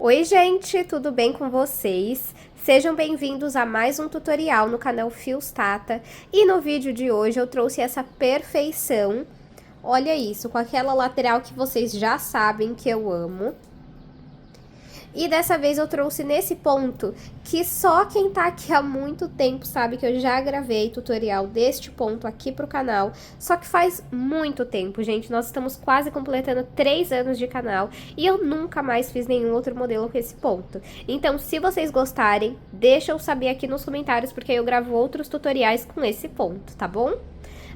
Oi gente, tudo bem com vocês? Sejam bem-vindos a mais um tutorial no canal Fios Tata. E no vídeo de hoje eu trouxe essa perfeição, olha isso, com aquela lateral que vocês já sabem que eu amo. E dessa vez eu trouxe nesse ponto que só quem tá aqui há muito tempo sabe que eu já gravei tutorial deste ponto aqui pro canal. Só que faz muito tempo, gente. Nós estamos quase completando 3 anos de canal e eu nunca mais fiz nenhum outro modelo com esse ponto. Então, se vocês gostarem, deixa eu saber aqui nos comentários, porque eu gravo outros tutoriais com esse ponto, tá bom?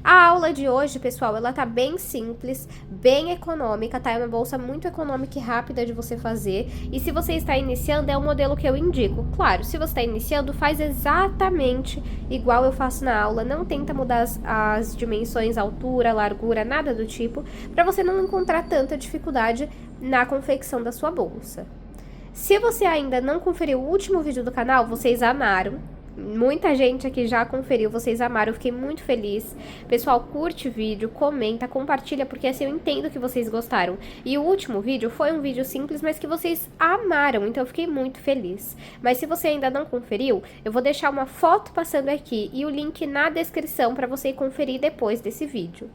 A aula de hoje, pessoal, ela tá bem simples, bem econômica, tá? É uma bolsa muito econômica e rápida de você fazer. E se você está iniciando, é o modelo que eu indico. Claro, se você está iniciando, faz exatamente igual eu faço na aula. Não tenta mudar as dimensões, altura, largura, nada do tipo, para você não encontrar tanta dificuldade na confecção da sua bolsa. Se você ainda não conferiu o último vídeo do canal, vocês amaram. Muita gente aqui já conferiu, vocês amaram, eu fiquei muito feliz. Pessoal, curte o vídeo, comenta, compartilha, porque assim eu entendo que vocês gostaram. E o último vídeo foi um vídeo simples, mas que vocês amaram, então eu fiquei muito feliz. Mas se você ainda não conferiu, eu vou deixar uma foto passando aqui e o link na descrição para você conferir depois desse vídeo.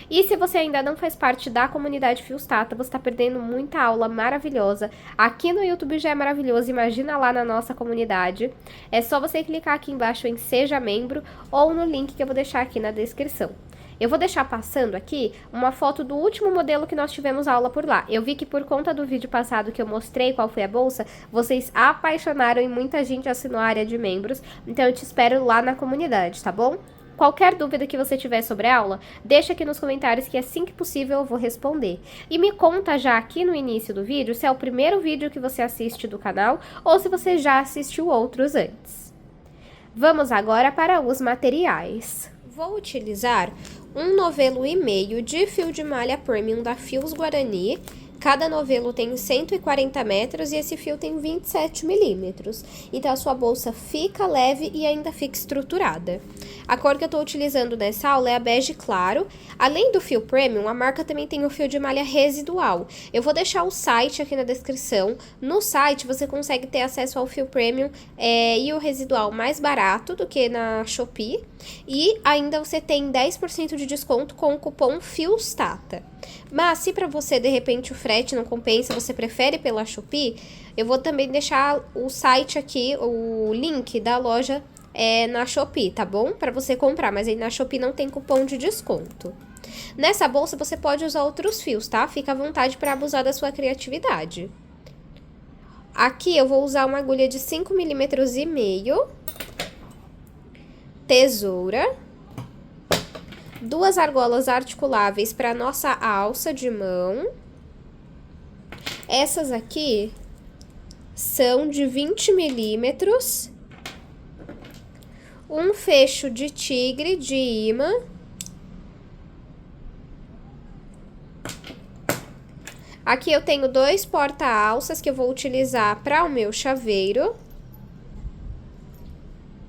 E se você ainda não faz parte da comunidade Fios Tata, você está perdendo muita aula maravilhosa. Aqui no YouTube já é maravilhoso, imagina lá na nossa comunidade. É só você clicar aqui embaixo em Seja Membro ou no link que eu vou deixar aqui na descrição. Eu vou deixar passando aqui uma foto do último modelo que nós tivemos aula por lá. Eu vi que por conta do vídeo passado que eu mostrei qual foi a bolsa, vocês apaixonaram e muita gente assinou a área de membros. Então eu te espero lá na comunidade, tá bom? Qualquer dúvida que você tiver sobre a aula, deixa aqui nos comentários que assim que possível eu vou responder. E me conta já aqui no início do vídeo se é o primeiro vídeo que você assiste do canal ou se você já assistiu outros antes. Vamos agora para os materiais. Vou utilizar 1,5 novelo de fio de malha premium da Fios Guarani. Cada novelo tem 140 metros e esse fio tem 27 milímetros. Então a sua bolsa fica leve e ainda fica estruturada. A cor que eu estou utilizando nessa aula é a bege claro. Além do fio premium, a marca também tem o fio de malha residual. Eu vou deixar o site aqui na descrição. No site você consegue ter acesso ao fio premium e o residual mais barato do que na Shopee. E ainda você tem 10% de desconto com o cupom FIOSTATA. Mas se para você, de repente, o frete não compensa, você prefere pela Shopee, eu vou também deixar o site aqui, o link da loja na Shopee, tá bom? Para você comprar, mas aí na Shopee não tem cupom de desconto. Nessa bolsa você pode usar outros fios, tá? Fica à vontade para abusar da sua criatividade. Aqui eu vou usar uma agulha de 5,5 milímetros, tesoura, 2 argolas articuláveis para nossa alça de mão. Essas aqui são de 20 milímetros, um fecho de tigre de imã, aqui eu tenho 2 porta-alças que eu vou utilizar para o meu chaveiro.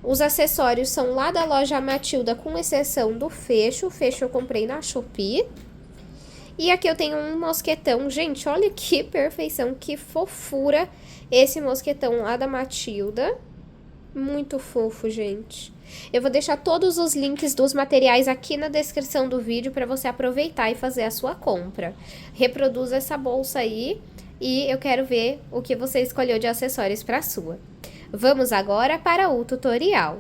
Os acessórios são lá da loja Matilda, com exceção do fecho. O fecho eu comprei na Shopee. E aqui eu tenho um mosquetão. Gente, olha que perfeição, que fofura esse mosquetão lá da Matilda. Muito fofo, gente. Eu vou deixar todos os links dos materiais aqui na descrição do vídeo para você aproveitar e fazer a sua compra. Reproduza essa bolsa aí e eu quero ver o que você escolheu de acessórios para a sua. Vamos agora para o tutorial.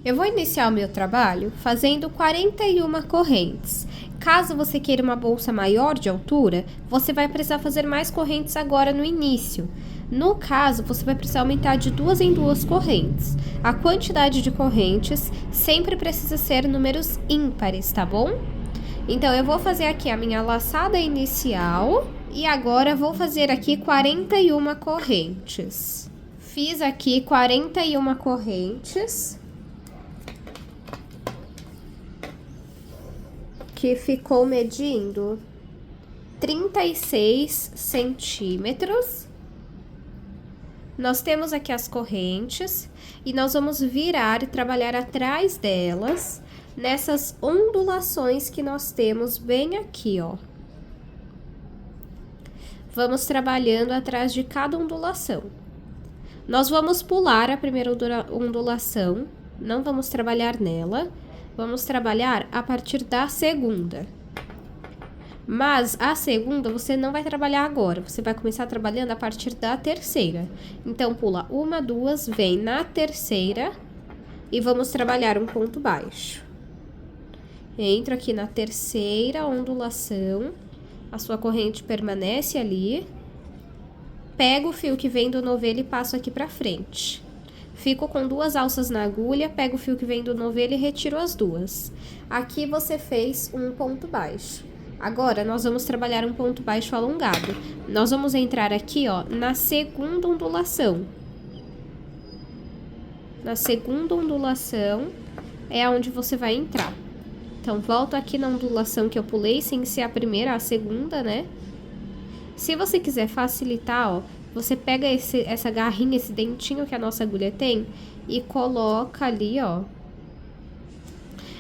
Eu vou iniciar o meu trabalho fazendo 41 correntes. Caso você queira uma bolsa maior de altura, você vai precisar fazer mais correntes agora no início. No caso, você vai precisar aumentar de 2 em 2 correntes. A quantidade de correntes sempre precisa ser números ímpares, tá bom? Então, eu vou fazer aqui a minha laçada inicial e agora vou fazer aqui 41 correntes. Fiz aqui 41 correntes, que ficou medindo 36 centímetros. Nós temos aqui as correntes e nós vamos virar e trabalhar atrás delas, nessas ondulações que nós temos bem aqui, ó. vamos trabalhando atrás de cada ondulação. Nós vamos pular a primeira ondulação, não vamos trabalhar nela, vamos trabalhar a partir da segunda. Mas a segunda você não vai trabalhar agora, você vai começar trabalhando a partir da terceira. Então, pula uma, duas, vem na terceira e vamos trabalhar um ponto baixo. Entra aqui na terceira ondulação, a sua corrente permanece ali. Pego o fio que vem do novelo e passo aqui pra frente. Fico com 2 alças na agulha, pego o fio que vem do novelo e retiro as 2. Aqui você fez um ponto baixo. Agora, nós vamos trabalhar um ponto baixo alongado. Nós vamos entrar aqui, ó, na segunda ondulação. Na segunda ondulação é onde você vai entrar. Então, volto aqui na ondulação que eu pulei, sem ser a primeira, a segunda, né? Se você quiser facilitar, ó, você pega essa garrinha, esse dentinho que a nossa agulha tem e coloca ali, ó.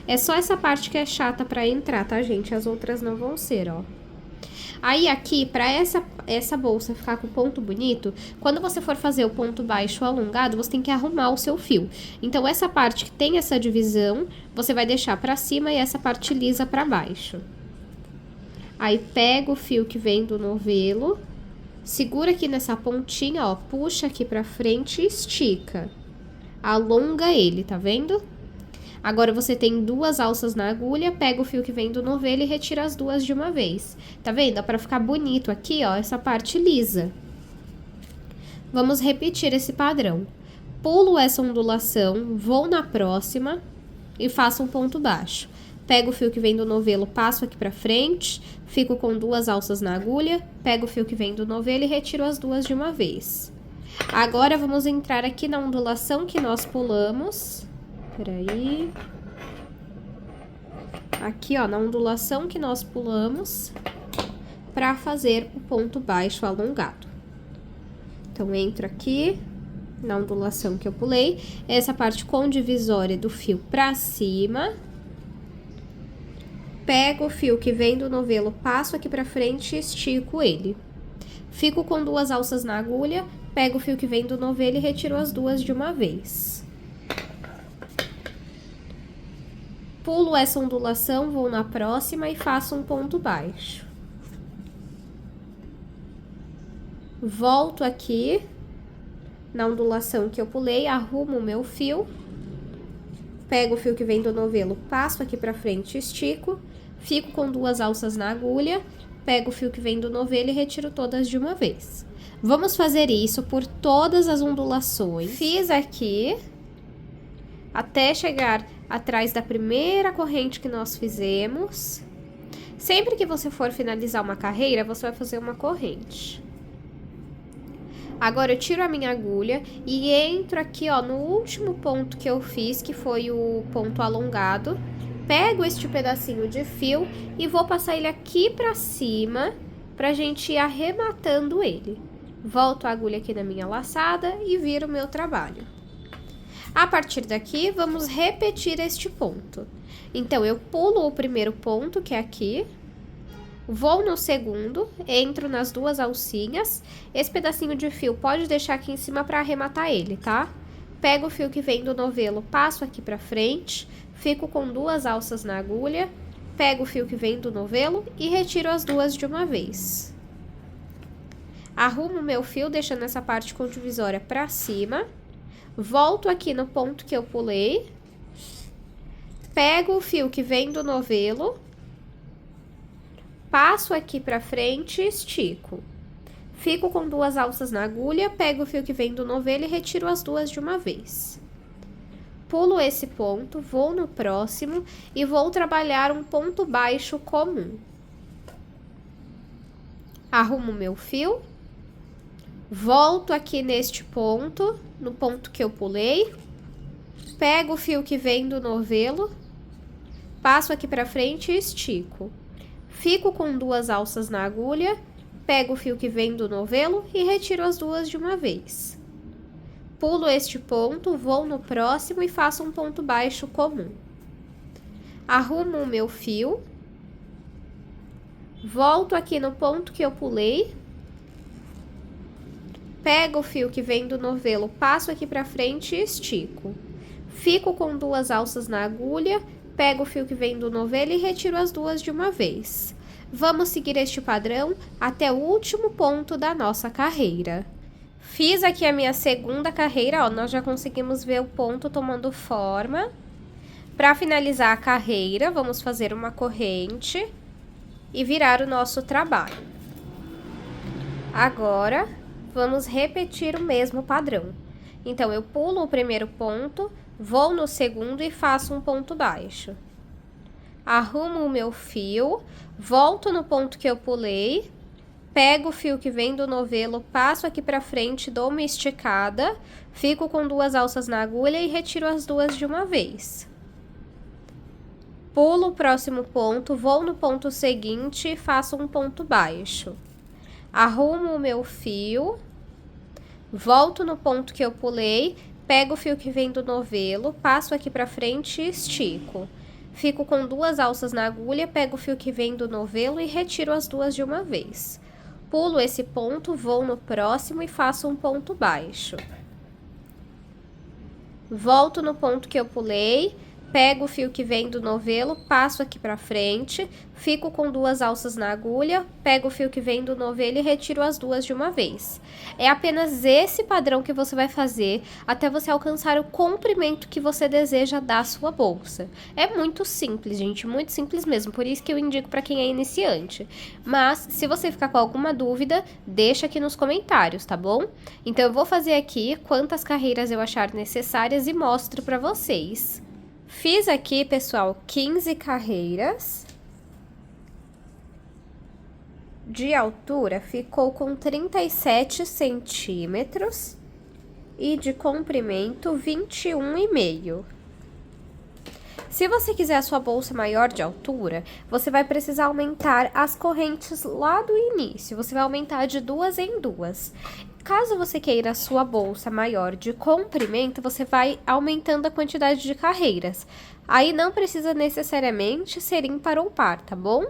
É só essa parte que é chata pra entrar, tá, gente? As outras não vão ser, ó. Aí, aqui, pra essa bolsa ficar com ponto bonito, quando você for fazer o ponto baixo alongado, você tem que arrumar o seu fio. Então, essa parte que tem essa divisão, você vai deixar pra cima e essa parte lisa pra baixo. Aí, pega o fio que vem do novelo, segura aqui nessa pontinha, ó, puxa aqui pra frente e estica. Alonga ele, tá vendo? Agora, você tem 2 alças na agulha, pega o fio que vem do novelo e retira as 2 de uma vez. Tá vendo? Pra ficar bonito aqui, ó, essa parte lisa. Vamos repetir esse padrão. Pulo essa ondulação, vou na próxima e faço um ponto baixo. Pego o fio que vem do novelo, passo aqui pra frente, fico com 2 alças na agulha, pego o fio que vem do novelo e retiro as 2 de uma vez. Agora, vamos entrar aqui na ondulação que nós pulamos. Peraí. Aqui, ó, na ondulação que nós pulamos pra fazer o ponto baixo alongado. Então, entro aqui na ondulação que eu pulei, essa parte com divisória do fio pra cima. Pego o fio que vem do novelo, passo aqui pra frente e estico ele. Fico com 2 alças na agulha, pego o fio que vem do novelo e retiro as 2 de uma vez. Pulo essa ondulação, vou na próxima e faço um ponto baixo. Volto aqui na ondulação que eu pulei, arrumo o meu fio. Pego o fio que vem do novelo, passo aqui pra frente e estico. Fico com 2 alças na agulha, pego o fio que vem do novelo e retiro todas de uma vez. Vamos fazer isso por todas as ondulações. Fiz aqui até chegar atrás da primeira corrente que nós fizemos. Sempre que você for finalizar uma carreira, você vai fazer uma corrente. Agora, eu tiro a minha agulha e entro aqui, ó, no último ponto que eu fiz, que foi o ponto alongado. Pego este pedacinho de fio e vou passar ele aqui pra cima, pra gente ir arrematando ele. Volto a agulha aqui na minha laçada e viro o meu trabalho. A partir daqui, vamos repetir este ponto. Então, eu pulo o primeiro ponto, que é aqui, vou no segundo, entro nas 2 alcinhas. Esse pedacinho de fio pode deixar aqui em cima para arrematar ele, tá? Pego o fio que vem do novelo, passo aqui pra frente, fico com 2 alças na agulha, pego o fio que vem do novelo e retiro as 2 de uma vez. Arrumo o meu fio, deixando essa parte com divisória pra cima. Volto aqui no ponto que eu pulei, pego o fio que vem do novelo, passo aqui pra frente e estico. Fico com 2 alças na agulha, pego o fio que vem do novelo e retiro as 2 de uma vez. Pulo esse ponto, vou no próximo e vou trabalhar um ponto baixo comum. Arrumo meu fio. Volto aqui neste ponto, no ponto que eu pulei, pego o fio que vem do novelo, passo aqui pra frente e estico. Fico com 2 alças na agulha, pego o fio que vem do novelo e retiro as 2 de uma vez. Pulo este ponto, vou no próximo e faço um ponto baixo comum. Arrumo o meu fio, volto aqui no ponto que eu pulei, pego o fio que vem do novelo, passo aqui pra frente e estico. Fico com 2 alças na agulha, pego o fio que vem do novelo e retiro as 2 de uma vez. Vamos seguir este padrão até o último ponto da nossa carreira. Fiz aqui a minha segunda carreira, ó, nós já conseguimos ver o ponto tomando forma. Para finalizar a carreira, vamos fazer uma corrente e virar o nosso trabalho. Agora, vamos repetir o mesmo padrão. Então, eu pulo o primeiro ponto, vou no segundo e faço um ponto baixo. Arrumo o meu fio, volto no ponto que eu pulei, pego o fio que vem do novelo, passo aqui pra frente, dou uma esticada, fico com 2 alças na agulha e retiro as 2 de uma vez. Pulo o próximo ponto, vou no ponto seguinte e faço um ponto baixo. Arrumo o meu fio, volto no ponto que eu pulei, pego o fio que vem do novelo, passo aqui pra frente e estico. Fico com 2 alças na agulha, pego o fio que vem do novelo e retiro as 2 de uma vez. Pulo esse ponto, vou no próximo e faço um ponto baixo. Volto no ponto que eu pulei, pego o fio que vem do novelo, passo aqui pra frente, fico com 2 alças na agulha, pego o fio que vem do novelo e retiro as 2 de uma vez. É apenas esse padrão que você vai fazer até você alcançar o comprimento que você deseja da sua bolsa. É muito simples, gente, muito simples mesmo, por isso que eu indico para quem é iniciante. Mas, se você ficar com alguma dúvida, deixa aqui nos comentários, tá bom? Então, eu vou fazer aqui quantas carreiras eu achar necessárias e mostro para vocês. Fiz aqui, pessoal, 15 carreiras. De altura, ficou com 37 centímetros. E de comprimento, 21,5. Se você quiser a sua bolsa maior de altura, você vai precisar aumentar as correntes lá do início. Você vai aumentar de 2 em 2. Caso você queira a sua bolsa maior de comprimento, você vai aumentando a quantidade de carreiras. Aí não precisa necessariamente ser ímpar ou par, tá bom?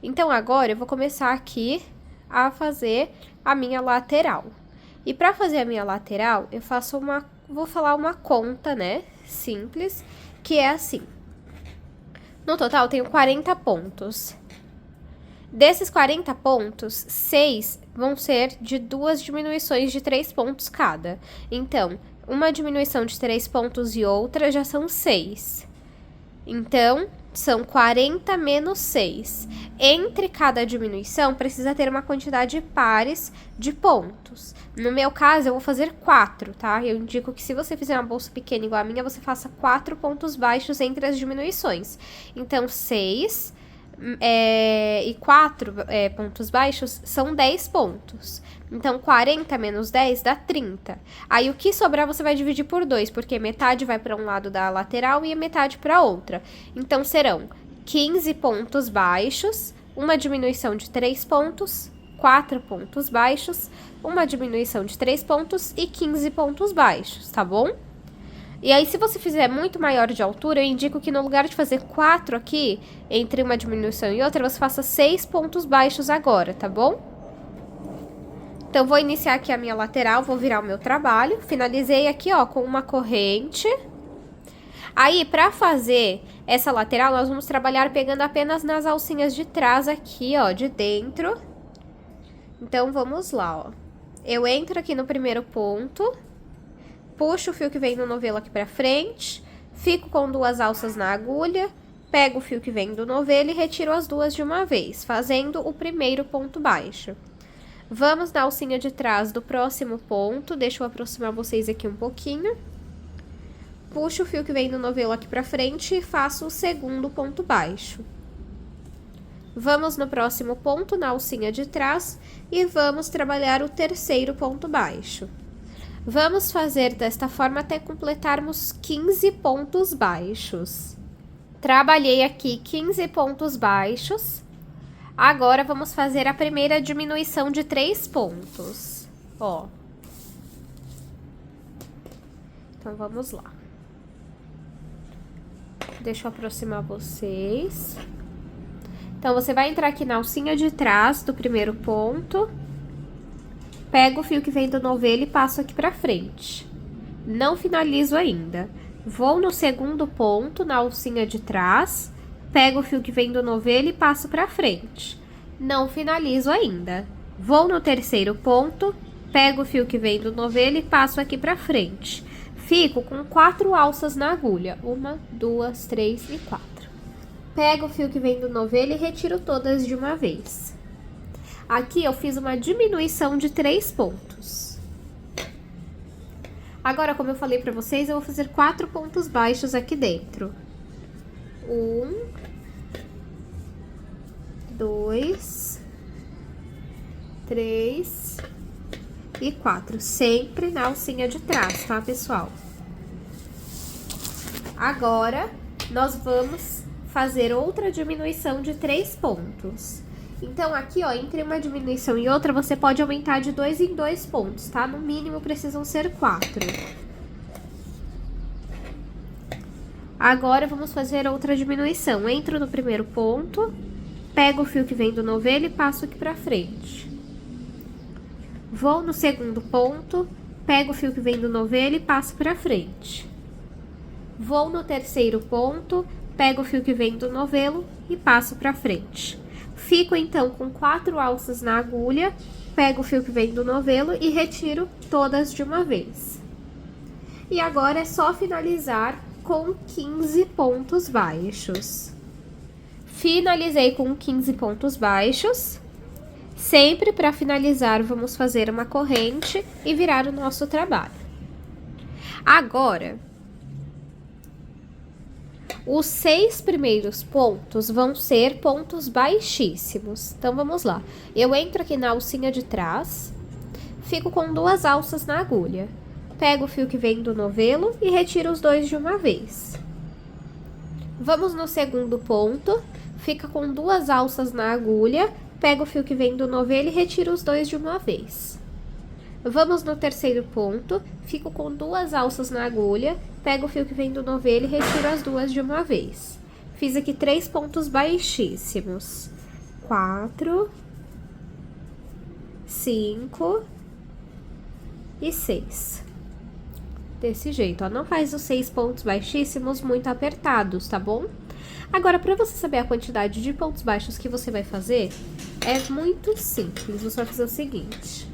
Então, agora eu vou começar aqui a fazer a minha lateral. E para fazer a minha lateral, eu faço vou falar uma conta, né, simples, que é assim. No total, eu tenho 40 pontos. Desses 40 pontos, 6 vão ser de 2 diminuições de 3 pontos cada. Então, uma diminuição de 3 pontos e outra já são 6. Então, são 40 menos 6. Entre cada diminuição, precisa ter uma quantidade pares de pontos. No meu caso, eu vou fazer 4, tá? Eu indico que se você fizer uma bolsa pequena igual a minha, você faça 4 pontos baixos entre as diminuições. Então, 6... e 4 pontos baixos são 10 pontos. Então, 40 menos 10 dá 30. Aí, o que sobrar você vai dividir por 2, porque metade vai para um lado da lateral e a metade para outra. Então, serão 15 pontos baixos, uma diminuição de 3 pontos, 4 pontos baixos, uma diminuição de 3 pontos e 15 pontos baixos, tá bom? E aí, se você fizer muito maior de altura, eu indico que no lugar de fazer 4 aqui, entre uma diminuição e outra, você faça 6 pontos baixos agora, tá bom? Então, vou iniciar aqui a minha lateral, vou virar o meu trabalho. Finalizei aqui, ó, com uma corrente. Aí, pra fazer essa lateral, nós vamos trabalhar pegando apenas nas alcinhas de trás aqui, ó, de dentro. Então, vamos lá, ó. Eu entro aqui no primeiro ponto. Puxo o fio que vem no novelo aqui pra frente, fico com 2 alças na agulha, pego o fio que vem do novelo e retiro as 2 de uma vez, fazendo o primeiro ponto baixo. Vamos na alcinha de trás do próximo ponto, deixa eu aproximar vocês aqui um pouquinho. Puxo o fio que vem do novelo aqui pra frente e faço o segundo ponto baixo. Vamos no próximo ponto, na alcinha de trás, e vamos trabalhar o terceiro ponto baixo. Vamos fazer desta forma até completarmos 15 pontos baixos. Trabalhei aqui 15 pontos baixos. Agora, vamos fazer a primeira diminuição de 3 pontos. Ó. Então, vamos lá. Deixa eu aproximar vocês. Então, você vai entrar aqui na alcinha de trás do primeiro ponto. pego o fio que vem do novelo e passo aqui pra frente. Não finalizo ainda. Vou no segundo ponto, na alcinha de trás, pego o fio que vem do novelo e passo pra frente. Não finalizo ainda. Vou no terceiro ponto, pego o fio que vem do novelo e passo aqui pra frente. Fico com 4 alças na agulha. 1, 2, 3 e 4. Pego o fio que vem do novelo e retiro todas de uma vez. Aqui eu fiz uma diminuição de 3 pontos. Agora, como eu falei pra vocês, eu vou fazer 4 pontos baixos aqui dentro. 1, 2, 3 e 4. Sempre na alcinha de trás, tá, pessoal? Agora, nós vamos fazer outra diminuição de 3 pontos. Então, aqui, ó, entre uma diminuição e outra, você pode aumentar de 2 em 2 pontos, tá? No mínimo, precisam ser 4. Agora, vamos fazer outra diminuição. Entro no primeiro ponto, pego o fio que vem do novelo e passo aqui pra frente. Vou no segundo ponto, pego o fio que vem do novelo e passo pra frente. Vou no terceiro ponto, pego o fio que vem do novelo e passo pra frente. Fico, então, com 4 alças na agulha, pego o fio que vem do novelo e retiro todas de uma vez. E agora é só finalizar com 15 pontos baixos. Finalizei com 15 pontos baixos. Sempre para finalizar, vamos fazer uma corrente e virar o nosso trabalho. Agora, os 6 primeiros pontos vão ser pontos baixíssimos. Então, vamos lá. Eu entro aqui na alcinha de trás, fico com 2 alças na agulha. Pego o fio que vem do novelo e retiro os 2 de uma vez. Vamos no segundo ponto, fica com 2 alças na agulha, pego o fio que vem do novelo e retiro os 2 de uma vez. Vamos no terceiro ponto, fico com 2 alças na agulha, pego o fio que vem do novelo e retiro as 2 de uma vez. Fiz aqui 3 pontos baixíssimos. 4, 5 e 6. Desse jeito, ó. Não faz os 6 pontos baixíssimos muito apertados, tá bom? Agora, para você saber a quantidade de pontos baixos que você vai fazer, é muito simples. Você vai fazer o seguinte.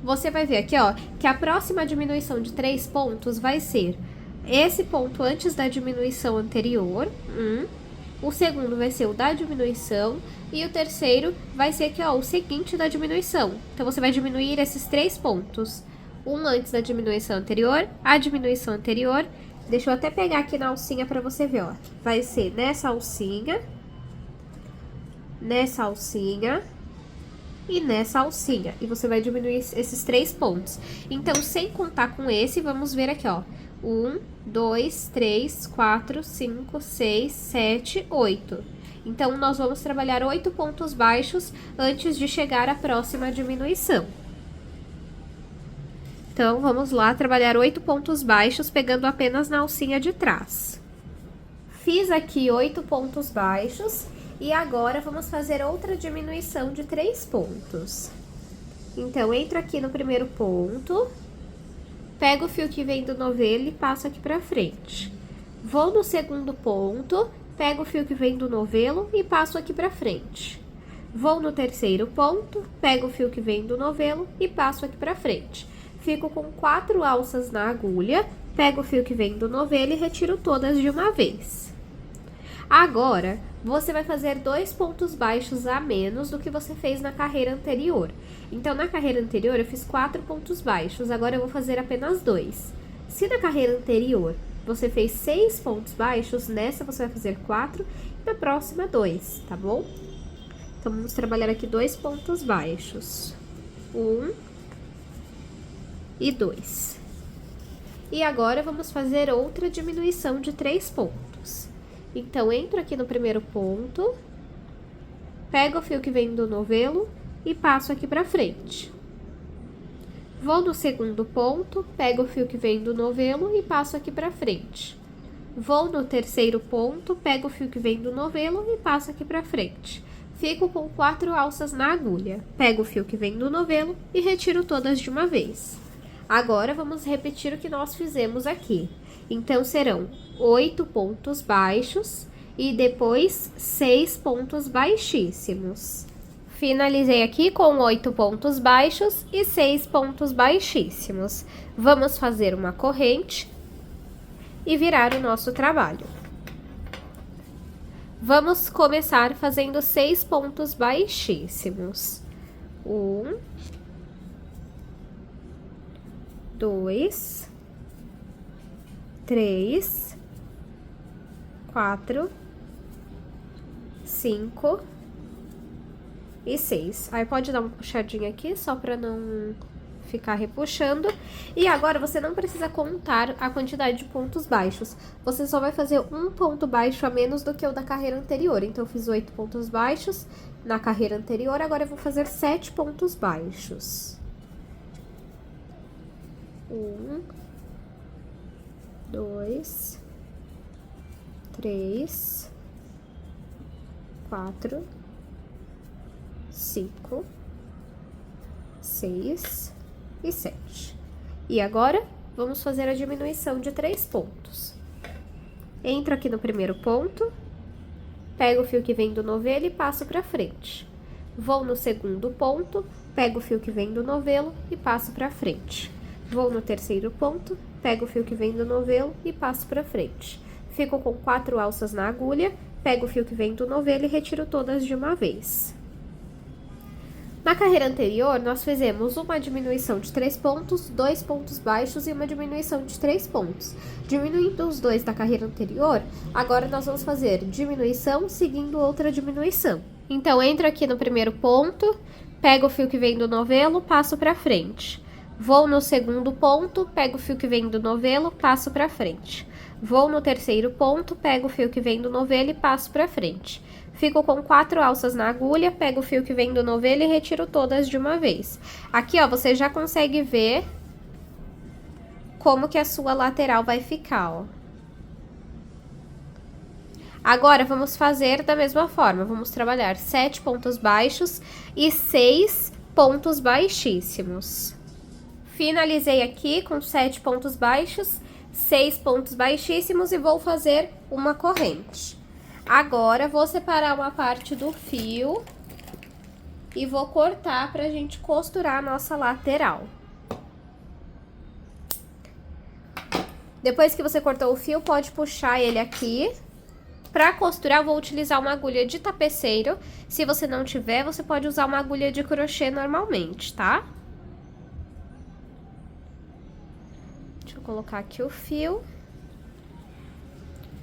Você vai ver aqui, ó, que a próxima diminuição de 3 pontos vai ser esse ponto antes da diminuição anterior, o segundo vai ser o da diminuição, e o terceiro vai ser aqui, ó, o seguinte da diminuição. Então, você vai diminuir esses 3 pontos. Um antes da diminuição anterior, a diminuição anterior. Deixa eu até pegar aqui na alcinha pra você ver, ó. Vai ser nessa alcinha e nessa alcinha. E você vai diminuir esses 3 pontos. Então, sem contar com esse, vamos ver aqui, ó. 1, 2, 3, 4, 5, 6, 7, 8. Então, nós vamos trabalhar 8 pontos baixos antes de chegar à próxima diminuição. Então, vamos lá trabalhar 8 pontos baixos, pegando apenas na alcinha de trás. Fiz aqui 8 pontos baixos. E agora, vamos fazer outra diminuição de 3 pontos. Então, entro aqui no primeiro ponto, pego o fio que vem do novelo e passo aqui pra frente. Vou no segundo ponto, pego o fio que vem do novelo e passo aqui pra frente. Vou no terceiro ponto, pego o fio que vem do novelo e passo aqui pra frente. Fico com 4 alças na agulha, pego o fio que vem do novelo e retiro todas de uma vez. Agora, você vai fazer 2 pontos baixos a menos do que você fez na carreira anterior. Então, na carreira anterior, eu fiz 4 pontos baixos, agora eu vou fazer apenas 2. Se na carreira anterior você fez 6 pontos baixos, nessa você vai fazer 4 e na próxima 2, tá bom? Então, vamos trabalhar aqui 2 pontos baixos. 1 e 2. E agora, vamos fazer outra diminuição de 3 pontos. Então, entro aqui no primeiro ponto, pego o fio que vem do novelo e passo aqui pra frente. Vou no segundo ponto, pego o fio que vem do novelo e passo aqui pra frente. Vou no terceiro ponto, pego o fio que vem do novelo e passo aqui pra frente. Fico com 4 alças na agulha. Pego o fio que vem do novelo e retiro todas de uma vez. Agora, vamos repetir o que nós fizemos aqui. Então, serão 8 pontos baixos e depois 6 pontos baixíssimos. Finalizei aqui com 8 pontos baixos e 6 pontos baixíssimos. Vamos fazer uma corrente e virar o nosso trabalho. Vamos começar fazendo 6 pontos baixíssimos. 1, 2, 3, 4, 5 e 6. Aí pode dar uma puxadinha aqui, só pra não ficar repuxando. E agora você não precisa contar a quantidade de pontos baixos. Você só vai fazer um ponto baixo a menos do que o da carreira anterior. Então, eu fiz 8 pontos baixos na carreira anterior, agora eu vou fazer 7 pontos baixos. 1, 2, 3, 4, 5, 6 e 7. E agora, vamos fazer a diminuição de 3 pontos. Entro aqui no primeiro ponto, pego o fio que vem do novelo e passo pra frente. Vou no segundo ponto, pego o fio que vem do novelo e passo pra frente. Vou no terceiro ponto, pego o fio que vem do novelo e passo pra frente. Fico com 4 alças na agulha, pego o fio que vem do novelo e retiro todas de uma vez. Na carreira anterior, nós fizemos uma diminuição de 3 pontos, 2 pontos baixos e uma diminuição de 3 pontos. Diminuindo os dois da carreira anterior, agora nós vamos fazer diminuição seguindo outra diminuição. Então, entro aqui no primeiro ponto, pego o fio que vem do novelo, passo pra frente. Vou no segundo ponto, pego o fio que vem do novelo, passo pra frente. Vou no terceiro ponto, pego o fio que vem do novelo e passo pra frente. Fico com 4 alças na agulha, pego o fio que vem do novelo e retiro todas de uma vez. Aqui, ó, você já consegue ver como que a sua lateral vai ficar, ó. Agora, vamos fazer da mesma forma. Vamos trabalhar 7 pontos baixos e 6 pontos baixíssimos. Finalizei aqui com 7 pontos baixos, 6 pontos baixíssimos e vou fazer uma corrente. Agora, vou separar uma parte do fio e vou cortar pra gente costurar a nossa lateral. Depois que você cortou o fio, pode puxar ele aqui. Pra costurar, eu vou utilizar uma agulha de tapeceiro. Se você não tiver, você pode usar uma agulha de crochê normalmente, tá? Deixa eu colocar aqui o fio.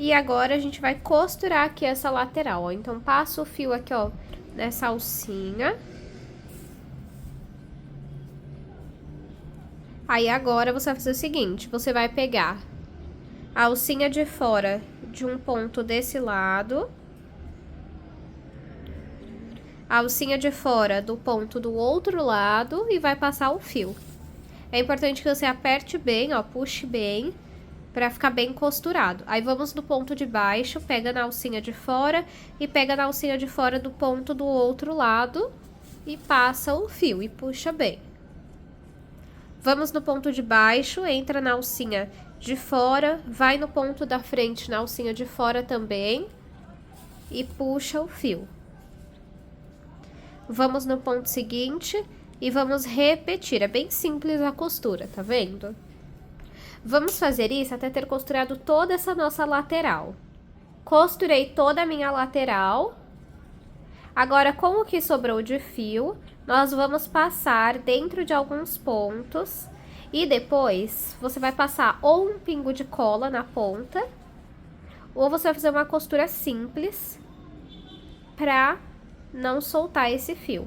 E agora, a gente vai costurar aqui essa lateral, ó. Então, passo o fio aqui, ó, nessa alcinha. Aí, agora, você vai fazer o seguinte, você vai pegar a alcinha de fora de um ponto desse lado, a alcinha de fora do ponto do outro lado e vai passar o fio. É importante que você aperte bem, ó, puxe bem, pra ficar bem costurado. Aí, vamos no ponto de baixo, pega na alcinha de fora e pega na alcinha de fora do ponto do outro lado e passa o fio e puxa bem. Vamos no ponto de baixo, entra na alcinha de fora, vai no ponto da frente na alcinha de fora também e puxa o fio. Vamos no ponto seguinte e vamos repetir. É bem simples a costura, tá vendo? Vamos fazer isso até ter costurado toda essa nossa lateral. Costurei toda a minha lateral. Agora, com o que sobrou de fio, nós vamos passar dentro de alguns pontos e depois você vai passar ou um pingo de cola na ponta, ou você vai fazer uma costura simples pra não soltar esse fio.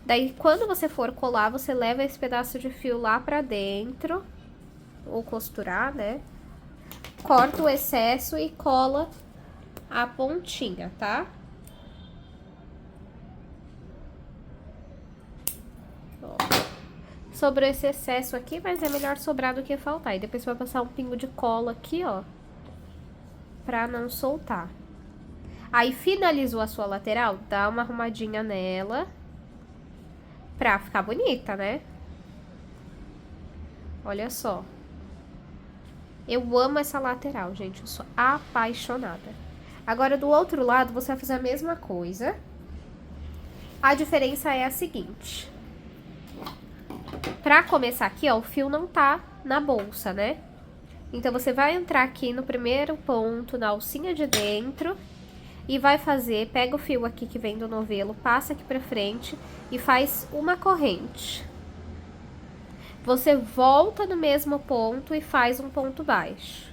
Daí, quando você for colar, você leva esse pedaço de fio lá pra dentro, ou costurar, né? Corta o excesso e cola a pontinha, tá? Sobrou esse excesso aqui, mas é melhor sobrar do que faltar. E depois você vai passar um pingo de cola aqui, ó, pra não soltar. Aí, finalizou a sua lateral, dá uma arrumadinha nela pra ficar bonita, né? Olha só. Eu amo essa lateral, gente. Eu sou apaixonada. Agora, do outro lado, você vai fazer a mesma coisa. A diferença é a seguinte. Pra começar aqui, ó, o fio não tá na bolsa, né? Então, você vai entrar aqui no primeiro ponto, na alcinha de dentro, e vai fazer, pega o fio aqui que vem do novelo, passa aqui pra frente e faz uma corrente. Você volta no mesmo ponto e faz um ponto baixo.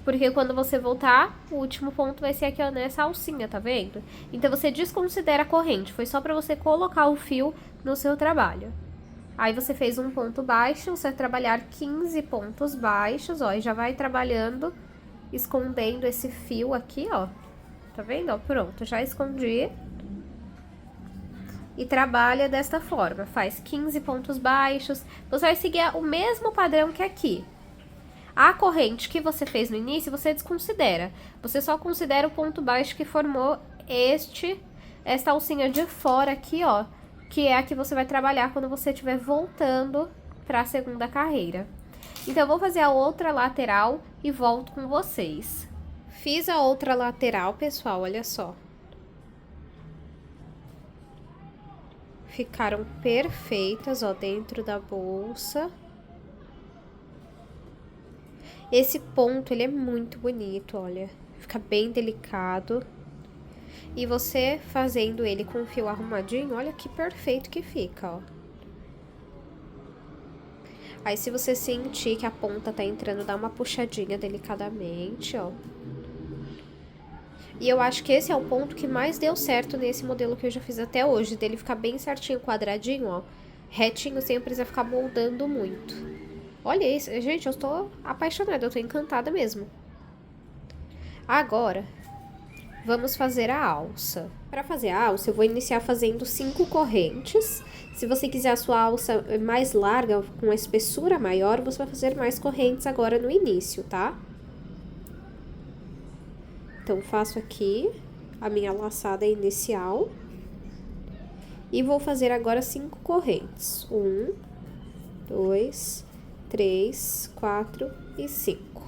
Porque quando você voltar, o último ponto vai ser aqui, ó, nessa alcinha, tá vendo? Então, você desconsidera a corrente, foi só pra você colocar o fio no seu trabalho. Aí, você fez um ponto baixo, você vai trabalhar 15 pontos baixos, ó, e já vai trabalhando, escondendo esse fio aqui, ó. Tá vendo? Ó, pronto, já escondi. E trabalha desta forma, faz 15 pontos baixos. Você vai seguir o mesmo padrão que aqui. A corrente que você fez no início, você desconsidera. Você só considera o ponto baixo que formou esta alcinha de fora aqui, ó. Que é a que você vai trabalhar quando você estiver voltando para a segunda carreira. Então, eu vou fazer a outra lateral e volto com vocês. Fiz a outra lateral, pessoal, olha só. Ficaram perfeitas, ó, dentro da bolsa. Esse ponto, ele é muito bonito, olha. Fica bem delicado. E você fazendo ele com o fio arrumadinho, olha que perfeito que fica, ó. Aí, se você sentir que a ponta tá entrando, dá uma puxadinha delicadamente, ó. E eu acho que esse é o ponto que mais deu certo nesse modelo que eu já fiz até hoje, dele ficar bem certinho, quadradinho, ó. Retinho, sem precisar ficar moldando muito. Olha isso, gente, eu tô apaixonada, eu tô encantada mesmo. Agora, vamos fazer a alça. Para fazer a alça, eu vou iniciar fazendo 5 correntes. Se você quiser a sua alça mais larga, com uma espessura maior, você vai fazer mais correntes agora no início, tá? Então, faço aqui a minha laçada inicial. E vou fazer agora 5 correntes. 1, 2, 3, 4 e 5.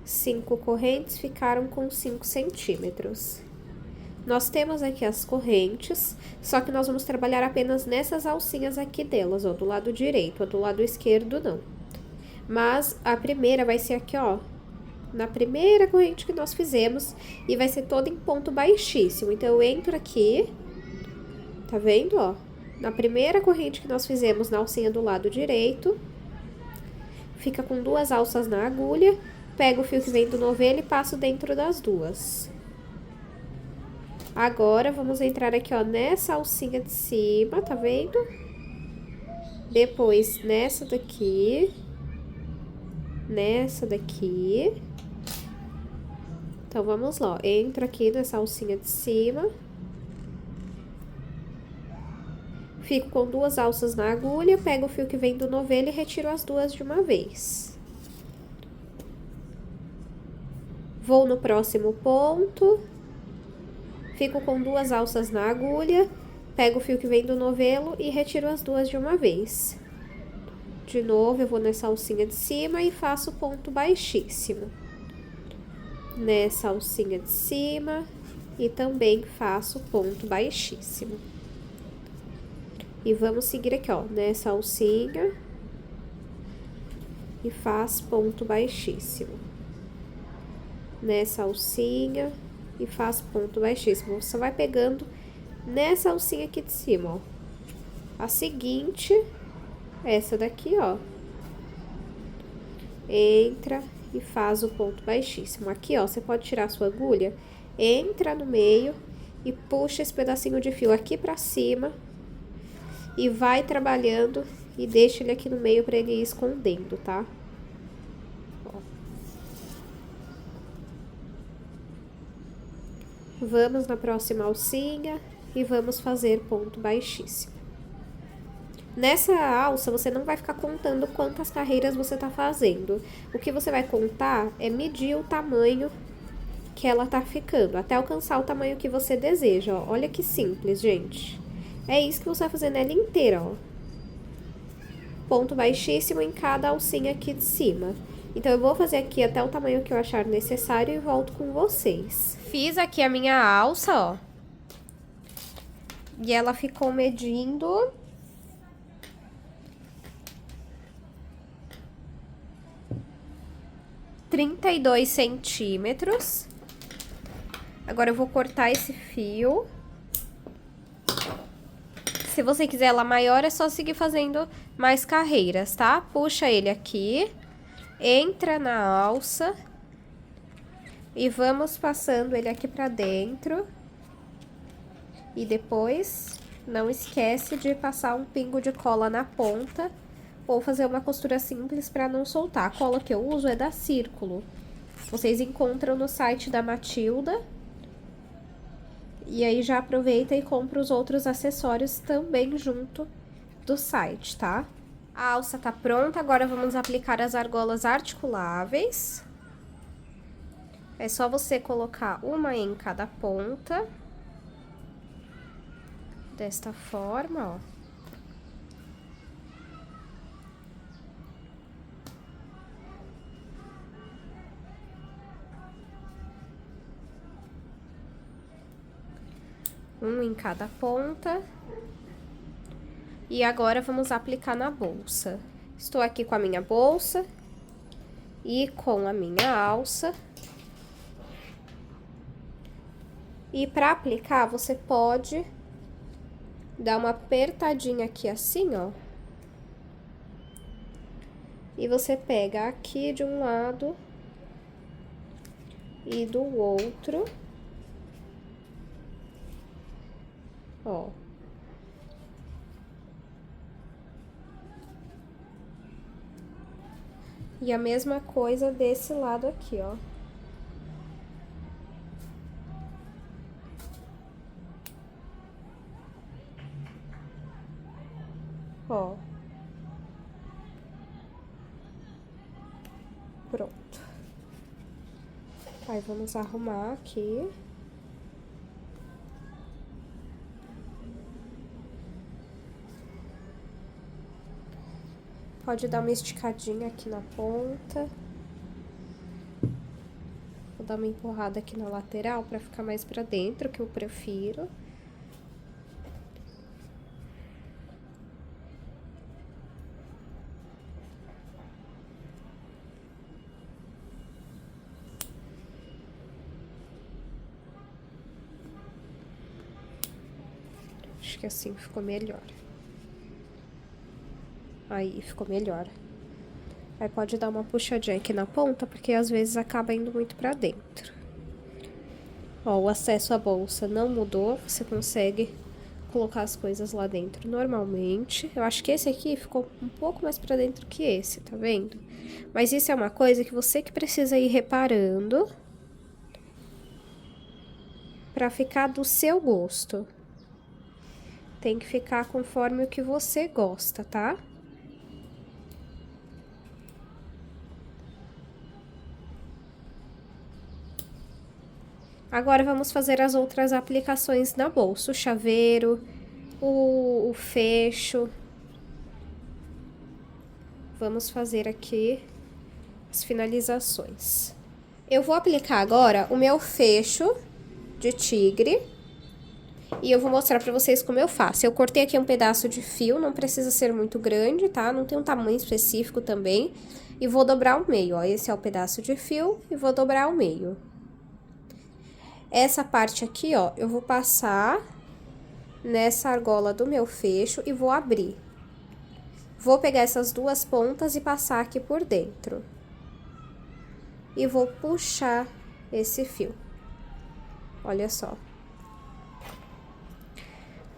5 correntes ficaram com 5 centímetros. Nós temos aqui as correntes, só que nós vamos trabalhar apenas nessas alcinhas aqui delas, ó, do lado direito, ó, do lado esquerdo não. Mas a primeira vai ser aqui, ó, na primeira corrente que nós fizemos, e vai ser toda em ponto baixíssimo. Então, eu entro aqui, tá vendo, ó? Na primeira corrente que nós fizemos na alcinha do lado direito, fica com 2 alças na agulha, pego o fio que vem do novelo e passo dentro das 2. Agora, vamos entrar aqui, ó, nessa alcinha de cima, tá vendo? Depois, nessa daqui, nessa daqui. Então, vamos lá, ó. Entro aqui nessa alcinha de cima. Fico com 2 alças na agulha, pego o fio que vem do novelo e retiro as 2 de uma vez. Vou no próximo ponto. Fico com 2 alças na agulha, pego o fio que vem do novelo e retiro as 2 de uma vez. De novo, eu vou nessa alcinha de cima e faço ponto baixíssimo. Nessa alcinha de cima e também faço ponto baixíssimo. E vamos seguir aqui, ó, nessa alcinha e faz ponto baixíssimo. Nessa alcinha e faz ponto baixíssimo. Você vai pegando nessa alcinha aqui de cima, ó. A seguinte, essa daqui, ó. Entra e faz o ponto baixíssimo. Aqui, ó, você pode tirar a sua agulha, entra no meio e puxa esse pedacinho de fio aqui pra cima e vai trabalhando e deixa ele aqui no meio pra ele ir escondendo, tá? Ó. Vamos na próxima alcinha e vamos fazer ponto baixíssimo. Nessa alça, você não vai ficar contando quantas carreiras você tá fazendo. O que você vai contar é medir o tamanho que ela tá ficando, até alcançar o tamanho que você deseja, ó. Olha que simples, gente. É isso que você vai fazer nela inteira, ó. Ponto baixíssimo em cada alcinha aqui de cima. Então, eu vou fazer aqui até o tamanho que eu achar necessário e volto com vocês. Fiz aqui a minha alça, ó. E ela ficou medindo 32 centímetros. Agora eu vou cortar esse fio. Se você quiser ela maior, é só seguir fazendo mais carreiras, tá? Puxa ele aqui, entra na alça e vamos passando ele aqui pra dentro. E depois, não esquece de passar um pingo de cola na ponta ou fazer uma costura simples pra não soltar. A cola que eu uso é da Círculo. Vocês encontram no site da Matilda. E aí já aproveita e compra os outros acessórios também junto do site, tá? A alça tá pronta, agora vamos aplicar as argolas articuláveis. É só você colocar uma em cada ponta. Desta forma, ó. Um em cada ponta. E agora vamos aplicar na bolsa. Estou aqui com a minha bolsa e com a minha alça. E para aplicar, você pode dar uma apertadinha aqui assim, ó. E você pega aqui de um lado e do outro. Ó. E a mesma coisa desse lado aqui, ó. Ó. Pronto. Aí, vamos arrumar aqui. Pode dar uma esticadinha aqui na ponta. Vou dar uma empurrada aqui na lateral pra ficar mais pra dentro, que eu prefiro. Acho que assim ficou melhor. Aí, ficou melhor. Aí pode dar uma puxadinha aqui na ponta, porque às vezes acaba indo muito pra dentro. Ó, o acesso à bolsa não mudou, você consegue colocar as coisas lá dentro normalmente. Eu acho que esse aqui ficou um pouco mais pra dentro que esse, tá vendo? Mas isso é uma coisa que você que precisa ir reparando pra ficar do seu gosto. Tem que ficar conforme o que você gosta, tá? Agora, vamos fazer as outras aplicações na bolsa, o chaveiro, o fecho. Vamos fazer aqui as finalizações. Eu vou aplicar agora o meu fecho de tigre e eu vou mostrar pra vocês como eu faço. Eu cortei aqui um pedaço de fio, não precisa ser muito grande, tá? Não tem um tamanho específico também. E vou dobrar o meio, ó. Esse é o pedaço de fio e vou dobrar o meio. Essa parte aqui, ó, eu vou passar nessa argola do meu fecho e vou abrir. Vou pegar essas duas pontas e passar aqui por dentro. E vou puxar esse fio. Olha só.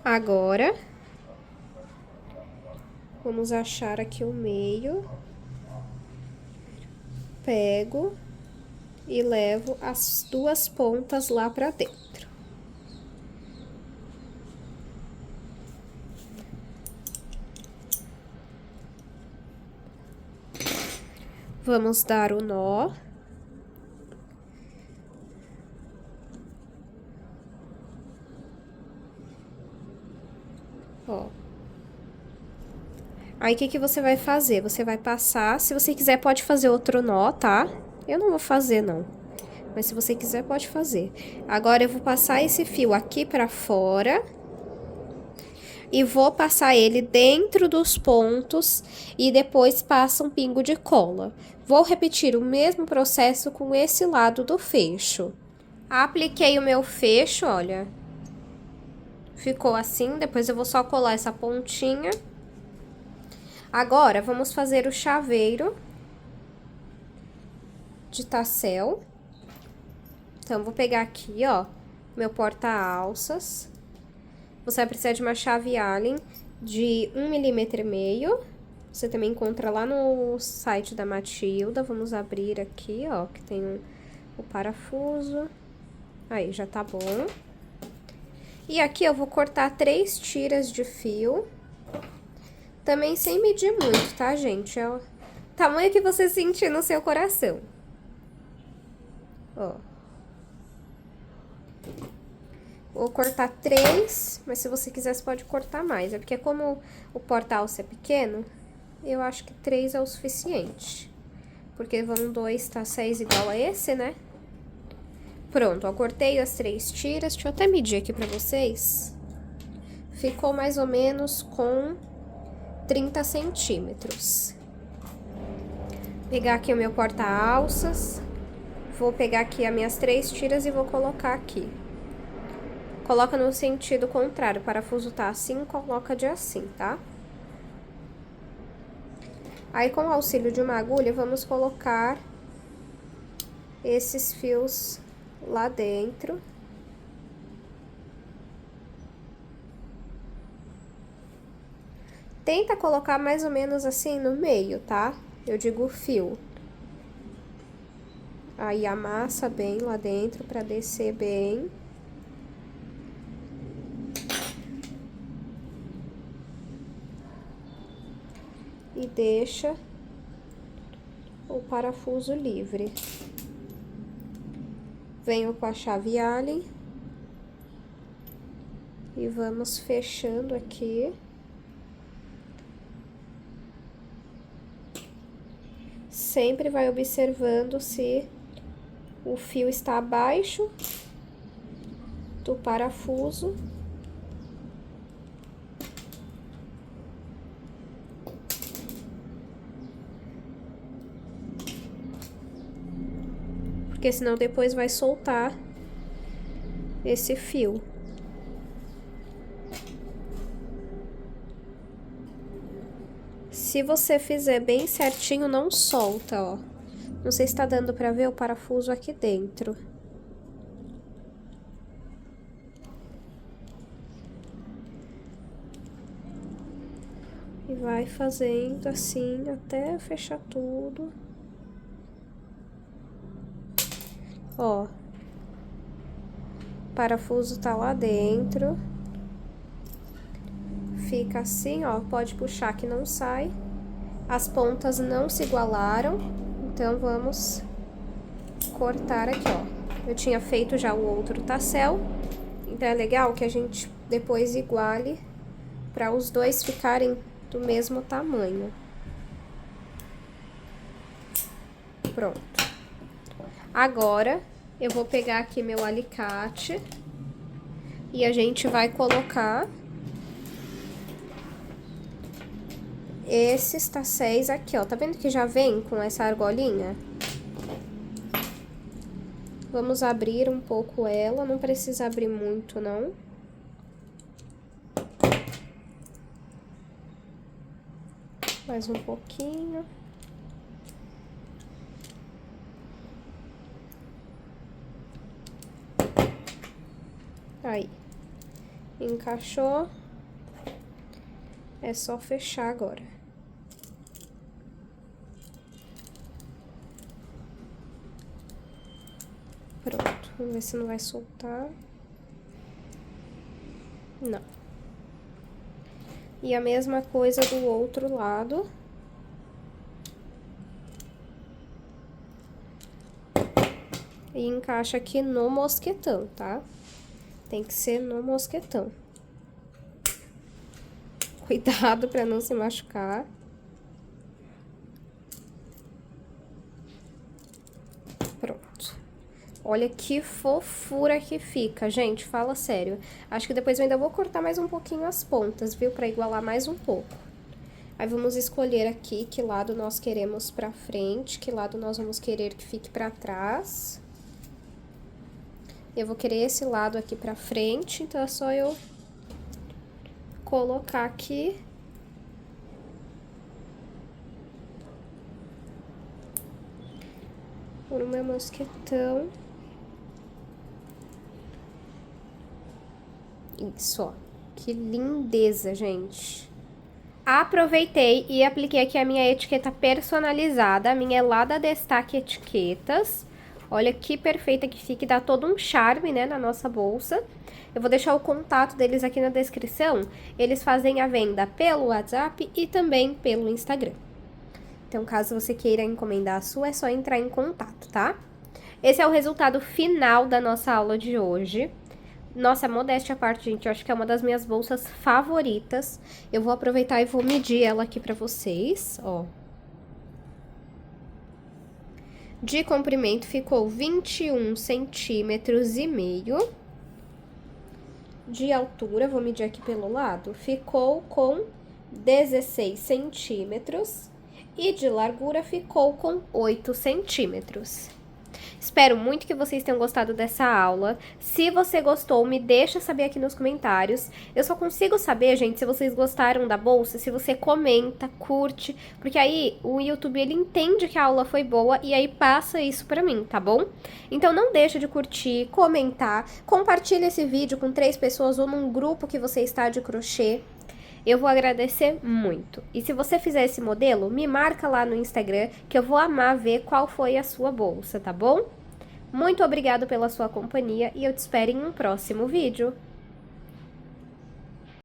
Agora, vamos achar aqui o meio. Pego e levo as duas pontas lá pra dentro. Vamos dar o nó. Aí, o que que você vai fazer? Você vai passar, se você quiser pode fazer outro nó, tá? Eu não vou fazer, não. Mas se você quiser, pode fazer. Agora, eu vou passar esse fio aqui pra fora. E vou passar ele dentro dos pontos e depois passa um pingo de cola. Vou repetir o mesmo processo com esse lado do fecho. Apliquei o meu fecho, olha. Ficou assim, depois eu vou só colar essa pontinha. Agora, vamos fazer o chaveiro de tassel. Então, vou pegar aqui, ó, meu porta-alças. Você vai precisar de uma chave Allen de 1,5 mm. Você também encontra lá no site da Matilda. Vamos abrir aqui, ó, que tem o parafuso. Aí, já tá bom. E aqui eu vou cortar 3 tiras de fio. Também sem medir muito, tá, gente? É o tamanho que você sentir no seu coração. Ó. Vou cortar 3, mas se você quiser, você pode cortar mais. É porque como o porta-alça é pequeno, eu acho que 3 é o suficiente. Porque vão 2 tasséis igual a esse, né? Pronto, ó, cortei as 3 tiras. Deixa eu até medir aqui pra vocês. Ficou mais ou menos com 30 centímetros. Vou pegar aqui o meu porta-alças. Vou pegar aqui as minhas 3 tiras e vou colocar aqui. Coloca no sentido contrário, o parafuso tá assim, coloca de assim, tá? Aí, com o auxílio de uma agulha, vamos colocar esses fios lá dentro. Tenta colocar mais ou menos assim no meio, tá? Eu digo fio. Aí, amassa bem lá dentro pra descer bem. E deixa o parafuso livre. Venho com a chave Allen. E vamos fechando aqui. Sempre vai observando se o fio está abaixo do parafuso. Porque senão depois vai soltar esse fio. Se você fizer bem certinho, não solta, ó. Não sei se tá dando pra ver o parafuso aqui dentro. E vai fazendo assim até fechar tudo. Ó. O parafuso tá lá dentro. Fica assim, ó. Pode puxar que não sai. As pontas não se igualaram. Então, vamos cortar aqui, ó. Eu tinha feito já o outro tassel. Então, é legal que a gente depois iguale para os dois ficarem do mesmo tamanho. Pronto. Agora, eu vou pegar aqui meu alicate e a gente vai colocar esses tasséis aqui, ó. Tá vendo que já vem com essa argolinha? Vamos abrir um pouco ela, não precisa abrir muito, não. Mais um pouquinho. Aí. Encaixou. É só fechar agora. Pronto. Vamos ver se não vai soltar. Não. E a mesma coisa do outro lado. E encaixa aqui no mosquetão, tá? Tem que ser no mosquetão. Cuidado pra não se machucar. Pronto. Olha que fofura que fica, gente, fala sério. Acho que depois eu ainda vou cortar mais um pouquinho as pontas, viu? Pra igualar mais um pouco. Aí vamos escolher aqui que lado nós queremos pra frente, que lado nós vamos querer que fique pra trás. Eu vou querer esse lado aqui pra frente, então é só eu colocar aqui. Por o meu mosquetão. Isso, ó. Que lindeza, gente. Aproveitei e apliquei aqui a minha etiqueta personalizada. A minha é lá da Destaque Etiquetas. Olha que perfeita que fica e dá todo um charme, né, na nossa bolsa. Eu vou deixar o contato deles aqui na descrição. Eles fazem a venda pelo WhatsApp e também pelo Instagram. Então, caso você queira encomendar a sua, é só entrar em contato, tá? Esse é o resultado final da nossa aula de hoje. Nossa, modéstia à parte, gente, eu acho que é uma das minhas bolsas favoritas. Eu vou aproveitar e vou medir ela aqui pra vocês, ó. De comprimento ficou 21 centímetros e meio. De altura, vou medir aqui pelo lado, ficou com 16 centímetros. E de largura ficou com 8 centímetros. Espero muito que vocês tenham gostado dessa aula. Se você gostou, me deixa saber aqui nos comentários. Eu só consigo saber, gente, se vocês gostaram da bolsa, se você comenta, curte, porque aí o YouTube, ele entende que a aula foi boa e aí passa isso pra mim, tá bom? Então não deixa de curtir, comentar, compartilha esse vídeo com 3 pessoas ou num grupo que você está de crochê. Eu vou agradecer muito. E se você fizer esse modelo, me marca lá no Instagram, que eu vou amar ver qual foi a sua bolsa, tá bom? Muito obrigada pela sua companhia e eu te espero em um próximo vídeo.